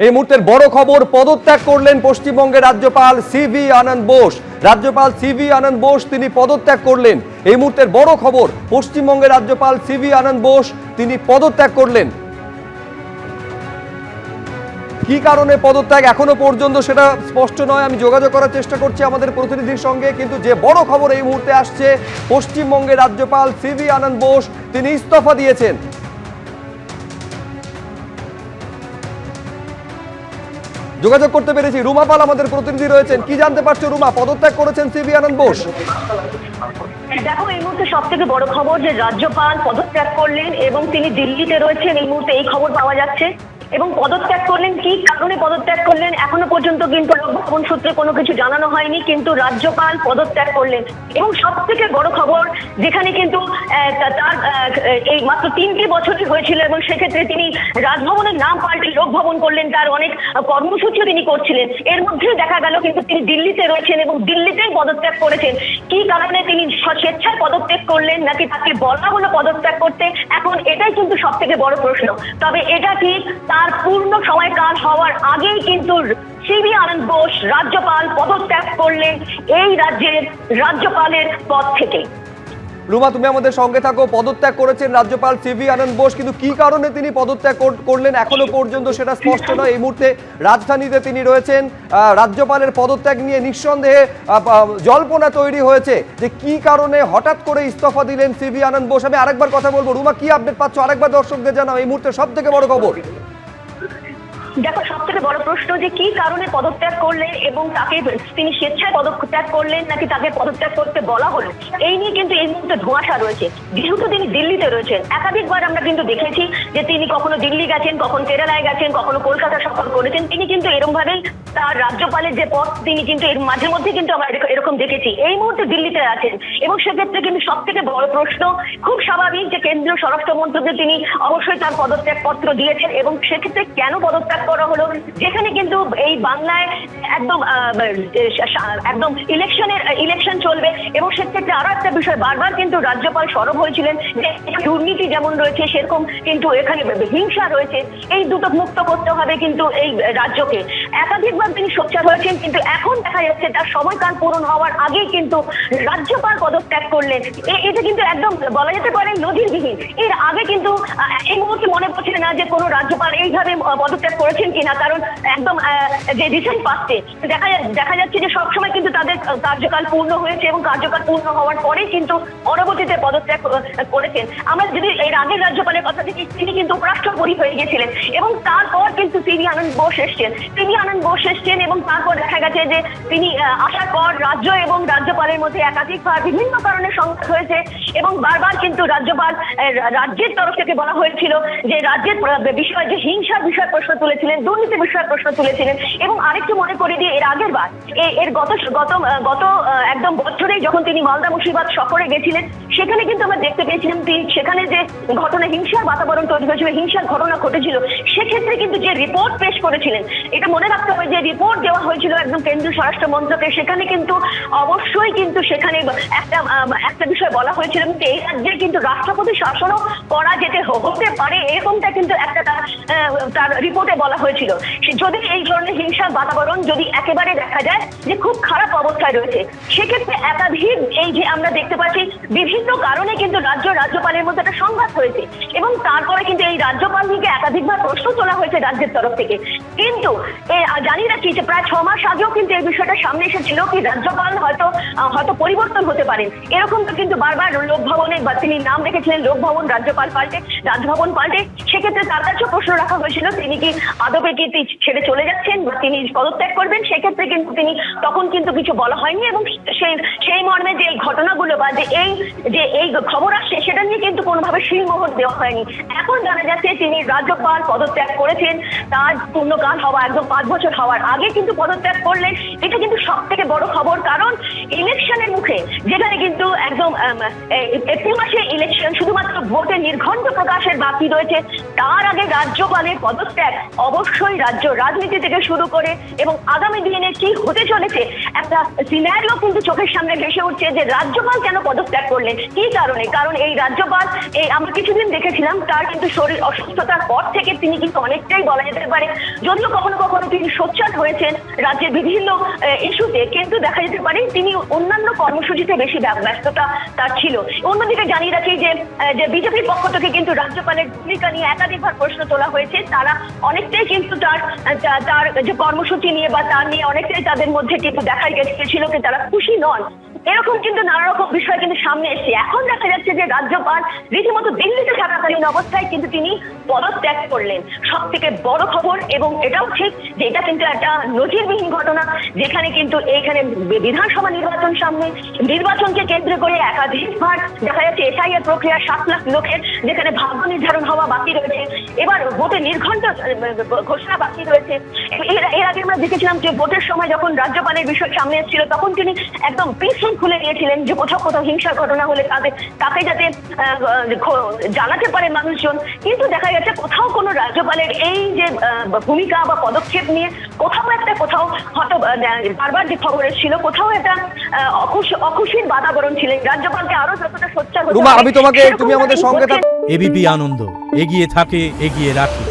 এই মুহূর্তের বড় খবর, পদত্যাগ করলেন পশ্চিমবঙ্গের রাজ্যপাল সিভি আনন্দ বোস। রাজ্যপাল সিভি আনন্দ বোস তিনি পদত্যাগ করলেন। এই মুহূর্তের বড় খবর, পশ্চিমবঙ্গের রাজ্যপাল সিভি আনন্দ বোস তিনি পদত্যাগ করলেন। কি কারণে পদত্যাগ এখনো পর্যন্ত সেটা স্পষ্ট নয়। আমি যোগাযোগ করার চেষ্টা করছি আমাদের প্রতিনিধির সঙ্গে, কিন্তু যে বড় খবর এই মুহূর্তে আসছে, পশ্চিমবঙ্গের রাজ্যপাল সিভি আনন্দ বোস তিনি ইস্তফা দিয়েছেন। যোগাযোগ করতে পেরেছি, রুমা পাল আমাদের প্রতিনিধি রয়েছেন। কি জানতে পারছো রুমা, পদত্যাগ করেছেন সিভি আনন্দ বোস? দেখো, এই মুহূর্তে সব থেকে বড় খবর যে রাজ্যপাল পদত্যাগ করলেন এবং তিনি দিল্লিতে রয়েছেন, এই মুহূর্তে এই খবর পাওয়া যাচ্ছে। এবং পদত্যাগ করলেন, কি কারণে পদত্যাগ করলেন এখনো পর্যন্ত কিন্তু লোকভবন সূত্রে কোনো কিছু জানানো হয়নি, কিন্তু রাজ্যপাল পদত্যাগ করলেন। এবং সব থেকে বড় খবর, যেখানে কিন্তু তার এই মাত্র 3টি বছরই হয়েছিল এবং সেক্ষেত্রে তিনি রাজভবনের নাম পাল্টে লোকভবন করলেন, তার অনেক কর্মসূচিও তিনি করছিলেন। এর মধ্যে দেখা গেল কিন্তু তিনি দিল্লিতে রয়েছেন এবং দিল্লিতেই পদত্যাগ করেছেন। কি কারণে তিনি স্বেচ্ছায় পদত্যাগ করলেন নাকি তাকে বলা হলো পদত্যাগ করতে, এখন এটাই কিন্তু সব থেকে বড় প্রশ্ন। তবে এটা ঠিক, তার পূর্ণ সময়কাল হওয়ার আগেই কিন্তু সিভি আনন্দ বোস রাজ্যপাল পদত্যাগ করলেন এই রাজ্যের রাজ্যপালের পদ থেকে। রুমা, তুমি আমাদের সঙ্গে থাকো। পদত্যাগ করেছেন রাজ্যপাল সিভি আনন্দ বোস, কিন্তু কি কারণে তিনি পদত্যাগ করলেন এখনো পর্যন্ত সেটা স্পষ্ট নয়। এই মুহূর্তে রাজধানীতে তিনি রয়েছেন। রাজ্যপালের পদত্যাগ নিয়ে নিঃসন্দেহে জল্পনা তৈরি হয়েছে যে কি কারণে হঠাৎ করে ইস্তফা দিলেন সিভি আনন্দ বোস। আমি আরেকবার কথা বলবো, রুমা কি আপডেট পাচ্ছ আরেকবার দর্শকদের জানাও। এই মুহূর্তে সব থেকে বড় খবর। দেখো, সব থেকে বড় প্রশ্ন যে কি কারণে পদত্যাগ করলেন এবং তাকে তিনি স্বেচ্ছায় পদত্যাগ করলেন নাকি তাকে পদত্যাগ করতে বলা হলো, এই নিয়ে কিন্তু এই মুহূর্তে ধোঁয়াশা রয়েছে। যেহেতু তিনি দিল্লিতে রয়েছেন, একাধিকবার আমরা কিন্তু দেখেছি যে তিনি কখনো দিল্লি গেছেন, কখনো কেরালায় গেছেন, কখনো কলকাতা সফর করেছেন। তিনি কিন্তু এরকম ভাবেই তার রাজ্যপালের যে পদ তিনি কিন্তু এর মাঝে মধ্যে কিন্তু আমরা এরকম দেখেছি। এই মুহূর্তে দিল্লিতে আছেন এবং সেক্ষেত্রে কিন্তু সব থেকে বড় প্রশ্ন, খুব স্বাভাবিক যে কেন্দ্রীয় স্বরাষ্ট্রমন্ত্রকে তিনি অবশ্যই তার পদত্যাগ পত্র দিয়েছেন এবং সেক্ষেত্রে কেন পদত্যাগ করা হলো, যেখানে কিন্তু এই বাংলায় একদম ইলেকশন চলবে এবং সেক্ষেত্রে আরো একটা বিষয় বারবার কিন্তু রাজ্যপাল সরব হয়েছিলেন যে দুর্নীতি যেমন রয়েছে সেরকম কিন্তু এখানে হিংসা রয়েছে, এই দুটো মুক্ত করতে হবে কিন্তু এই রাজ্যকে। একাধিকবার তিনি সোচ্চার হয়েছেন, কিন্তু এখন দেখা যাচ্ছে তার সময়কাল পূরণ হওয়ার আগেই কিন্তু রাজ্যপাল পদত্যাগ করলেন। এটা কিন্তু একদম বলা যেতে পারে নজিরবিহীন। এর আগে কিন্তু এই মুহূর্তে মনে পড়ছে না যে কোনো রাজ্যপাল এইভাবে পদত্যাগ করেছেন কিনা, কারণ একদম যে রিসেন্ট পাস্টে দেখা যাচ্ছে যে সবসময় কিন্তু তাদের কার্যকাল পূর্ণ হয়েছে এবং কার্যকাল পূর্ণ হওয়ার পরে কিন্তু পরবর্তীতে পদত্যাগ করেছেন। আমরা যদি এর আগের রাজ্যপালের কথা দেখি, তিনি কিন্তু উপরাষ্ট্রপতি হয়ে গেছিলেন এবং তারপর কিন্তু সিভি আনন্দ বোস এসছেন এবং তারপর দেখা গেছে যে তিনি আসার পর রাজ্য এবং রাজ্যপালের মধ্যে একাধিকবার বিভিন্ন কারণে সংঘাত হয়েছে এবং বারবার কিন্তু রাজ্যের তরফ থেকে বলা হয়েছিল যে রাজ্যের বিষয় যে হিংসার বিষয় প্রশ্ন তুলেছিলেন, দুর্নীতি বিষয়ে প্রশ্ন তুলেছিলেন। এবং আরেকটু মনে করে দিয়ে এর আগের বার এর গত একদম বছরেই যখন তিনি মালদা মুর্শিদাবাদ সফরে গেছিলেন, সেখানে কিন্তু আমরা দেখতে পেয়েছিলাম তিনি সেখানে যে ঘটনা হিংসার বাতাবরণ তৈরি হয়েছিল, হিংসার ঘটনা ঘটেছিল, সেক্ষেত্রে কিন্তু যে রিপোর্ট পেশ করেছিলেন, এটা মনে রাখতে হবে যে রিপোর্ট দেওয়া হয়েছিল একদম কেন্দ্রীয় স্বরাষ্ট্র মন্ত্রকে। সেখানে কিন্তু অবশ্যই কিন্তু সেখানে একটা বিষয় বলা হয়েছিল যে এই রাজ্যে কিন্তু রাষ্ট্রপতি শাসনও করা হতে পারে, এরকমটা কিন্তু একটা তার রিপোর্টে বলা হয়েছিল। যদি এই ধরনের হিংসার বাতাবরণ যদি একেবারে দেখা যায় যে খুব খারাপ অবস্থায় রয়েছে, সেক্ষেত্রে একাধিক এই যে আমরা দেখতে পাচ্ছি বিভিন্ন কারণে কিন্তু রাজ্যপালের মধ্যে একটা সংঘাত হয়েছে এবং তারপরে কিন্তু এই রাজ্যপাল থেকে একাধিকবার প্রশ্ন তোলা হয়েছে রাজ্যের তরফ থেকে। কিন্তু জানি রাখি যে প্রায় 6 মাস আগেও কিন্তু এই বিষয়টা সামনে এসেছিল কি রাজ্যপাল হয়তো পরিবর্তন হতে পারেন, এরকম কিন্তু বারবার লোকভবনে বা তিনি নাম রেখেছিলেন লোকভবন রাজভবন পাল্টে। সেক্ষেত্রে তার কাছেও প্রশ্ন রাখা হয়েছিল তিনি কি আদপে কি ছেড়ে চলে যাচ্ছেন বা তিনি পদত্যাগ করবেন, সেক্ষেত্রে কিন্তু তিনি তখন কিন্তু কিছু বলা হয়নি এবং সেই মর্মে যে এই ঘটনাগুলো বা যে এই খবর আসছে সেটা নিয়ে কিন্তু কোনোভাবে শিলমোহর দেওয়া হয়নি। এখন জানা যাচ্ছে তিনি রাজ্যপাল পদত্যাগ করেছেন তার পূর্ণকাল হওয়া একদম 5 বছর হওয়ার হওয়ার আগে কিন্তু পদত্যাগ করলেন, এটা কিন্তু সব থেকে বড় খবর। কারণ ইলেকশনের মুখে, যেখানে কিন্তু একদম এপ্রিল মাসে ইলেকশন, শুধুমাত্র ভোটের নির্ঘণ্ট প্রকাশের বাকি রয়েছে, তার আগে রাজ্যপালের পদত্যাগ অবশ্যই রাজ্য রাজনীতি থেকে শুরু করে এবং আগামী দিনে কি হতে চলেছে একটা সিনারিও কিন্তু চোখের সামনে ভেসে উঠছে যে রাজ্যপাল কেন পদত্যাগ করলেন, কি কারণে। কারণ এই রাজ্যপাল, আমরা কিছুদিন দেখেছিলাম তার কিন্তু শরীর অসুস্থতার পর থেকে তিনি কিন্তু অনেকটাই বলা যেতে পারে, যদিও কখনো কখনো তিনি সোচ্চার হয়েছেন রাজ্যের বিভিন্ন ইস্যুতে, কিন্তু দেখা যেতে পারে তিনি অন্যান্য কর্মসূচিতে বেশি ব্যস্ততা তার ছিল। অন্যদিকে জানিয়ে রাখি যে বিজেপির পক্ষ থেকে কিন্তু রাজ্যপালের ভূমিকা নিয়ে একাধিকবার প্রশ্ন তোলা হয়েছে। তারা অনেকটাই কিন্তু তার যে কর্মসূচি নিয়ে বা তার নিয়ে অনেকটাই তাদের মধ্যে কিন্তু দেখা গেছিল যে তারা খুশি নন। এরকম কিন্তু নানা রকম বিষয় কিন্তু সামনে এসেছে। এখন দেখা যাচ্ছে যে রাজ্যপাল রীতিমতো দিল্লিতে থাকাকালীন অবস্থায় কিন্তু তিনি পদত্যাগ করলেন, সব থেকে বড় খবর। এবং এটাও ঠিক যে এটা কিন্তু একটা নজিরবিহীন ঘটনা, যেখানে কিন্তু এইখানে বিধানসভা নির্বাচন সামনে, নির্বাচনকে কেন্দ্র করে একাধিকবার দেখা যাচ্ছে এসআইআর প্রক্রিয়া 7 লাখ লোকের, যেখানে ভাগ্য নির্ধারণ হওয়া বাকি রয়েছে, এবার ভোটের নির্ঘণ্ট ঘোষণা বাকি রয়েছে। এর আগে আমরা দেখেছিলাম যে ভোটের সময় যখন রাজ্যপালের বিষয় সামনে এসেছিল তখন তিনি একদম পিছন খুলে দিয়েছিলেন যে কোথাও কোথাও হিংসার ঘটনা হলে তাকে যাতে জানাতে পারে মানুষজন। কিন্তু দেখা যাচ্ছে কোথাও কোনো রাজ্যপালের এই যে ভূমিকা বা পদক্ষেপ নিয়ে কোথাও হয়তো বারবার যে খবর এসেছিল, কোথাও একটা অখুশির বাতাবরণ ছিলেন। রাজ্যপালকে আরো যতটা সোচ্চার হতে রুমা, আমি তোমাকে, তুমি আমাদের সঙ্গে থাকো। এবিপি আনন্দ, এগিয়ে থাকে, এগিয়ে রাখে।